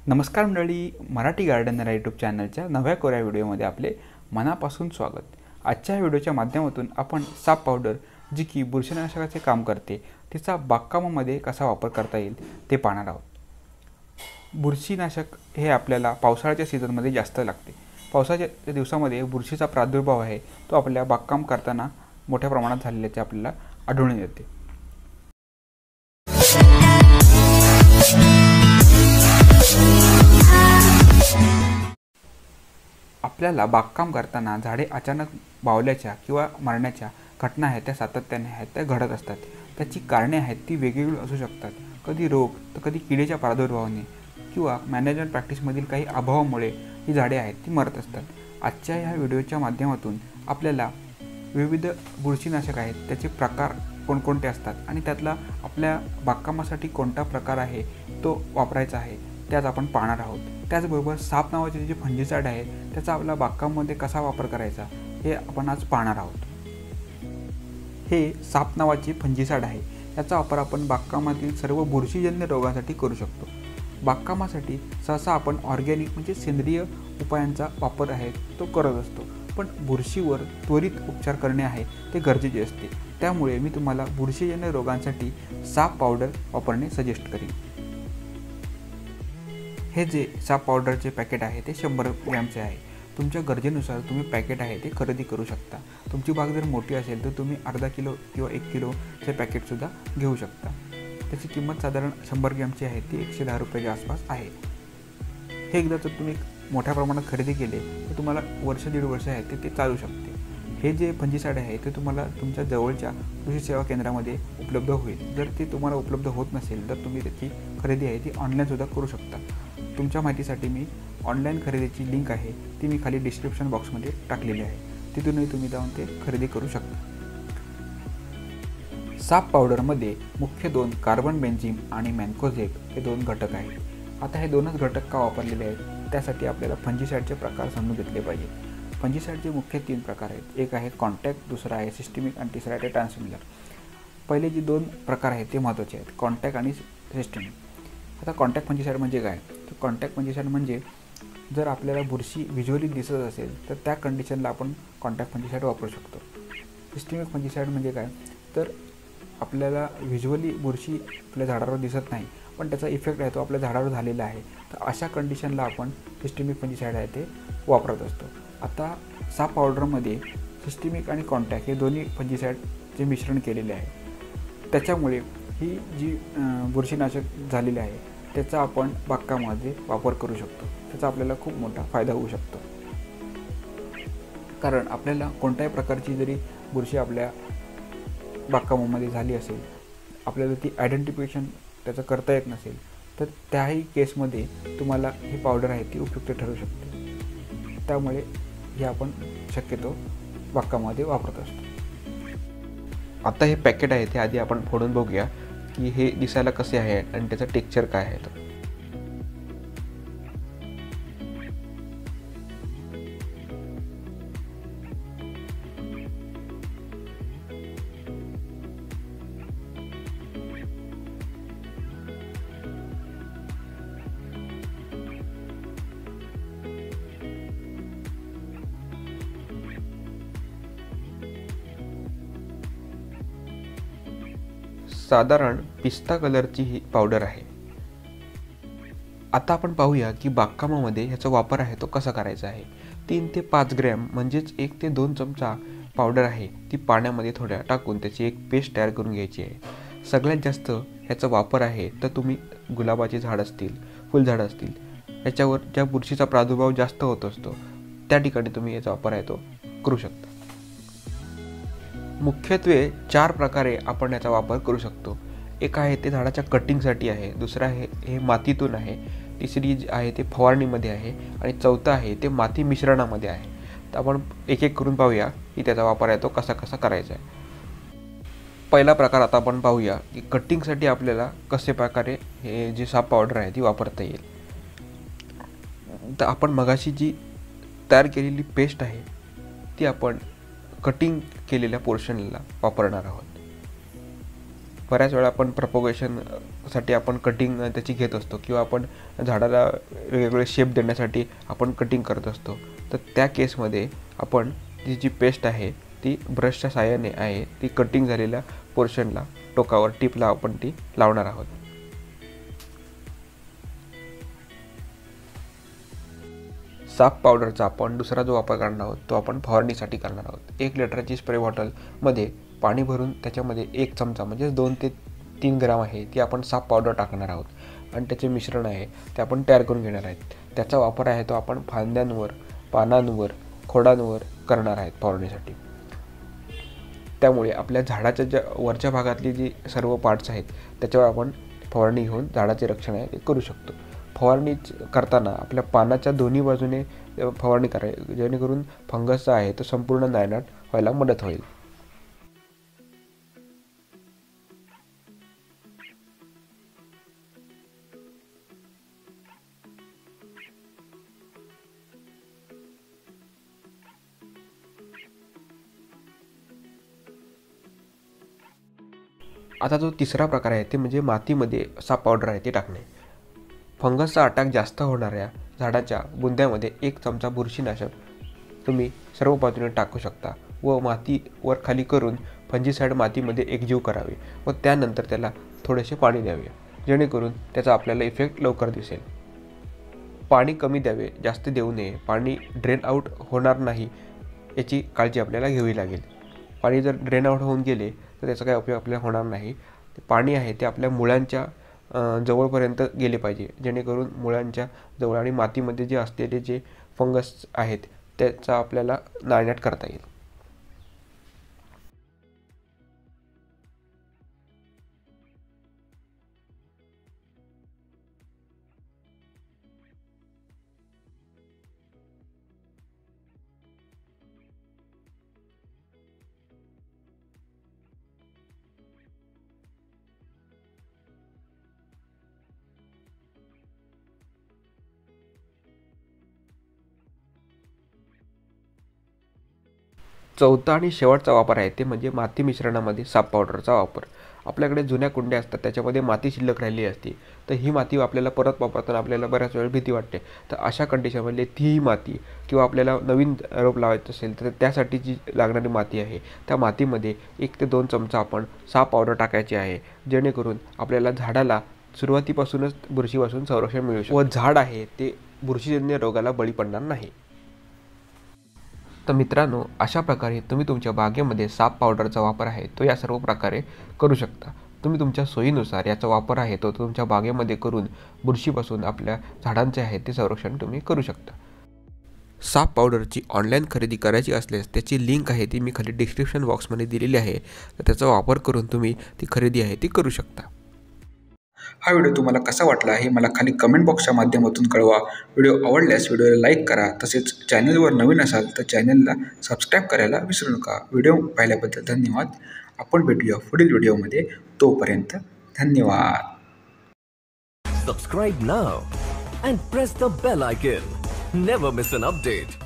नमस्कार मंडळी, Marathi gardener YouTube चॅनलच्या नव्या कोऱ्या व्हिडिओमध्ये आपले मनापासून स्वागत। आजच्या व्हिडिओच्या माध्यमातून आपण साप पावडर जी की बुरशीनाशकाचे काम करते तिचा बागकामामध्ये कसा वापर करता येईल ते पाहणार आहोत। बुरशीनाशक हे आपल्याला पावसाळ्याच्या सीझनमध्ये जास्त लागते। पावसाच्या दिवसामध्ये बुरशीचा प्रादुर्भाव आहे तो आपल्या बागकाम करताना मोठ्या प्रमाणात झालेल्याचे आपल्याला आढळून येते। आपल्याला बागकाम करताना झाडे अचानक बावल्याच्या किंवा मरण्याच्या घटना आहेत त्या सातत्याने आहेत त्या घडत असतात। त्याची कारणे आहेत ती वेगवेगळी असू शकतात। कधी रोग तर कधी किडीच्या प्रादुर्भावाने किंवा मॅनेजमेंट प्रॅक्टिसमधील काही अभावामुळे ही झाडे आहेत ती मरत असतात। आजच्या ह्या व्हिडिओच्या माध्यमातून आपल्याला विविध बुरशीनाशक आहेत त्याचे प्रकार कोणकोणते असतात आणि त्यातला आपल्या बागकामासाठी कोणता प्रकार आहे तो वापरायचा आहे त्याच आपण पाहणार आहोत। त्याचबरोबर साप नावाचे जे फंजिसाइड आहे त्याचा आपल्या बागकामामध्ये कसा वापर करायचा हे आपण आज पाहणार आहोत। हे साप नावाचे फंजिसाइड आहे, याचा वापर आपण बागकामातील सर्व बुरशीजन्य रोगांसाठी करू शकतो। बागकामासाठी सहसा आपण ऑर्गॅनिक म्हणजे सेंद्रिय उपायांचा वापर आहे तो करत असतो, पण बुरशीवर त्वरित उपचार करणे आहे ते गरजेचे असते। त्यामुळे मी तुम्हाला बुरशीजन्य रोगांसाठी साप पावडर वापरणे सजेस्ट करेन। हे जे साप पावडरचे पॅकेट आहे ते 100 ग्रॅमचे आहे। तुमच्या गरजेनुसार तुम्ही पॅकेट आहे ते खरेदी करू शकता। तुमची बाग जर मोठी असेल तर तुम्ही अर्धा किलो किंवा 1 किलोचे पॅकेटसुद्धा घेऊ शकता। त्याची किंमत साधारण 100 ग्रॅमची आहे ती 110 रुपयाच्या आसपास आहे। हे एकदा जर तुम्ही मोठ्या प्रमाणात खरेदी केले तर तुम्हाला वर्ष दीड वर्ष आहे ते चालू शकते। हे जे फंजिसाइड आहे ते तुम्हाला तुमच्या जवळच्या कृषी सेवा केंद्रामध्ये उपलब्ध होईल। जर ते तुम्हाला उपलब्ध होत नसेल तर तुम्ही त्याची खरेदी आहे ती ऑनलाईनसुद्धा करू शकता। तुमच्या माहितीसाठी मी ऑनलाईन खरेदीची लिंक आहे ती मी खाली डिस्क्रिप्शन बॉक्समध्ये टाकलेली आहे, तिथूनही तुम्ही जाऊन ते खरेदी करू शकता। साप पावडरमध्ये मुख्य दोन कार्बन बेन्झीन आणि मॅन्कोझेब हे दोन घटक आहेत। आता हे दोनच घटक का वापरलेले आहेत त्यासाठी आपल्याला फंजिसाइडचे प्रकार समजून घेतले पाहिजे। फंजिसाइडचे मुख्य 3 प्रकार आहेत, एक आहे कॉन्टॅक्ट, दुसरा आहे सिस्टमिक आणि तिसरा आहे ट्रान्समिलर। पहिले जे 2 प्रकार आहेत ते महत्त्वाचे आहेत, कॉन्टॅक्ट आणि सिस्टमिक। आता कॉन्टॅक्ट फंजिसाइड म्हणजे काय, तर कॉन्टॅक्ट फंजिसाइड म्हणजे जर आपल्याला बुरशी व्हिज्युअली दिसत असेल तर त्या कंडिशनला आपण कॉन्टॅक्ट फंजिसाइड वापरू शकतो। सिस्टमिक फंजिसाइड म्हणजे काय, तर आपल्याला व्हिज्युअली बुरशी आपल्या झाडावर दिसत नाही पण त्याचा इफेक्ट आहे तो आपल्या झाडावर झालेला आहे, तर अशा कंडिशनला आपण सिस्टमिक फंजिसाइड आहे ते वापरत असतो। आता साप पावडरमध्ये सिस्टमिक आणि कॉन्टॅक्ट हे दोन्ही फंजिसाइडचे मिश्रण केलेले आहे। त्याच्यामुळे ही जी बुरशीनाशक झालेली आहे त्याचा आपण बागकामामध्ये वापर करू शकतो। त्याचा आपल्याला खूप मोठा फायदा होऊ शकतो, कारण आपल्याला कोणत्याही प्रकारची जरी बुरशी आपल्या बागकामामध्ये झाली असेल, आपल्याला ती आयडेंटिफिकेशन त्याचं करता येत नसेल तर त्याही केसमध्ये तुम्हाला ही पावडर आहे ती उपयुक्त ठरू शकते। त्यामुळे हे आपण शक्यतो बागकामामध्ये वापरत असतो। आता हे पॅकेट आहे ते आधी आपण फोडून बघूया की हे दिसायला कसे आहे आणि त्याचं टेक्स्चर काय आहे। साधारण पिस्ता कलरची ही पावडर आहे। आता आपण पाहूया की बागकामामध्ये ह्याचा वापर आहे तो कसा करायचा आहे। 3 ते 5 ग्रॅम म्हणजेच 1 ते 2 चमचा पावडर आहे ती पाण्यामध्ये थोड्या टाकून त्याची एक पेस्ट तयार करून घ्यायची आहे। सगळ्यात जास्त ह्याचा वापर आहे तर तुम्ही गुलाबाचे झाड असतील, फुलझाड असतील, ह्याच्यावर ज्या बुरशीचा प्रादुर्भाव जास्त होत असतो त्या ठिकाणी तुम्ही याचा वापर आहे तो करू शकता। मुख्यत्वे 4 प्रकारे आपण याचा वापर करू शकतो। एक आहे ते झाडाच्या कटिंगसाठी आहे, दुसरा आहे हे मातीतून आहे, तिसरी जी आहे ते फवारणीमध्ये आहे आणि चौथा आहे ते माती मिश्रणामध्ये आहे। तर आपण एक एक करून पाहूया की त्याचा वापर आहे तो कसा कसा करायचा आहे। पहिला प्रकार आता आपण पाहूया की कटिंगसाठी आपल्याला कसे प्रकारे हे जे साप पावडर आहे ती वापरता येईल। तर आपण मगाशी जी तयार केलेली पेस्ट आहे ती आपण कटिंग केलेल्या पोर्शनला वापरणार आहोत। बऱ्याच वेळा आपण प्रपोगेशनसाठी आपण कटिंग त्याची घेत असतो किंवा आपण झाडाला वेगवेगळे शेप देण्यासाठी आपण कटिंग करत असतो. तर त्या केसमध्ये आपण जी पेस्ट आहे ती ब्रशच्या साहाय्याने आहे ती कटिंग झालेल्या पोर्शनला टोकावर टिपला आपण ती लावणार आहोत. साफ पावडरचा आपण दुसरा जो वापर करणार आहोत तो आपण फवारणीसाठी करणार आहोत. 1 लिटरची स्प्रे बॉटलमध्ये पाणी भरून त्याच्यामध्ये 1 चमचा म्हणजे 2 ते 3 ग्राम आहे ती आपण साफ पावडर टाकणार आहोत आणि त्याचे मिश्रण आहे ते आपण तयार करून घेणार आहेत. त्याचा वापर आहे तो आपण फांद्यांवर, पानांवर, खोडांवर करणार आहेत फवारणीसाठी. त्यामुळे आपल्या झाडाच्या ज्या वरच्या भागातली जी सर्व पार्ट्स आहेत त्याच्यावर आपण फवारणी घेऊन झाडाचे रक्षण आहे ते करू शकतो. फवारणी करताना आपल्या पानाच्या दोन्ही बाजूने फवारणी करावी जेणेकरून फंगस आहे तो संपूर्ण नायनाट व्हायला मदत होईल. आता जो तिसरा प्रकार आहे ते म्हणजे मातीमध्ये साफ पावडर आहे ते टाकणे. फंगसचा अटॅक जास्त होणाऱ्या झाडाच्या बुंद्यामध्ये 1 चमचा बुरशीनाशक तुम्ही सर्व बाजूने टाकू शकता व माती वर खाली करून फंजीसाईड मातीमध्ये एकजीव करावे व त्यानंतर त्याला थोडेसे पाणी द्यावे जेणेकरून त्याचा आपल्याला इफेक्ट लवकर दिसेल. पाणी कमी द्यावे, जास्त देऊ नये. पाणी ड्रेन आउट होणार नाही याची काळजी आपल्याला घ्यावी लागेल. पाणी जर ड्रेन आउट होऊन गेले तर त्याचा काही उपयोग आपल्याला होणार नाही. पाणी आहे ते आपल्या मुळांच्या जवळपर्यंत गेले पाहिजे जेणेकरून मुळांच्या जवळ आणि मातीमध्ये जे असलेले जे फंगस आहेत त्याचा आपल्याला नायनाट करता येईल. चौथा आणि शेवटचा वापर आहे ते म्हणजे माती मिश्रणामध्ये साफ पावडरचा वापर. आपल्याकडे जुन्या कुंड्या असतात त्याच्यामध्ये माती शिल्लक राहिली असते तर ही माती आपल्याला परत वापरताना आपल्याला बऱ्याच वेळ भीती वाटते. तर अशा कंडिशनमध्ये ती माती किंवा आपल्याला नवीन रोप लावायचं असेल तर त्यासाठी जी लागणारी माती आहे त्या मातीमध्ये 1 ते 2 चमचा आपण साफ पावडर टाकायची आहे जेणेकरून आपल्याला झाडाला सुरुवातीपासूनच बुरशीपासून संरक्षण मिळू शकते व झाड आहे ते बुरशीजन्य रोगाला बळी पडणार नाही. तर मित्रांनो, अशा प्रकारे तुम्ही तुमच्या बागेमध्ये साफ पावडरचा वापर आहे तो या सर्व प्रकारे करू शकता. तुम्ही तुमच्या सोयीनुसार याचा वापर आहे तो तुमच्या बागेमध्ये करून बुरशीपासून आपल्या झाडांचे आहे ते संरक्षण तुम्ही करू शकता. साफ पावडरची ऑनलाईन खरेदी करायची असल्यास त्याची लिंक आहे ती मी खाली डिस्क्रिप्शन बॉक्समध्ये दिलेली आहे. तर त्याचा वापर करून तुम्ही ती खरेदी आहे ती करू शकता. हा व्हिडिओ तुम्हाला कसा वाटला हे मला खाली कमेंट बॉक्सच्या माध्यमातून कळवा. व्हिडिओ आवडल्यास व्हिडिओला लाईक करा. तसेच चॅनलवर नवीन असाल तर चॅनलला सबस्क्राईब करायला विसरू नका. व्हिडिओ पाहिल्याबद्दल धन्यवाद. आपण भेटूया पुढील व्हिडिओमध्ये. तोपर्यंत धन्यवाद. Subscribe now and press the bell icon. Never miss an update.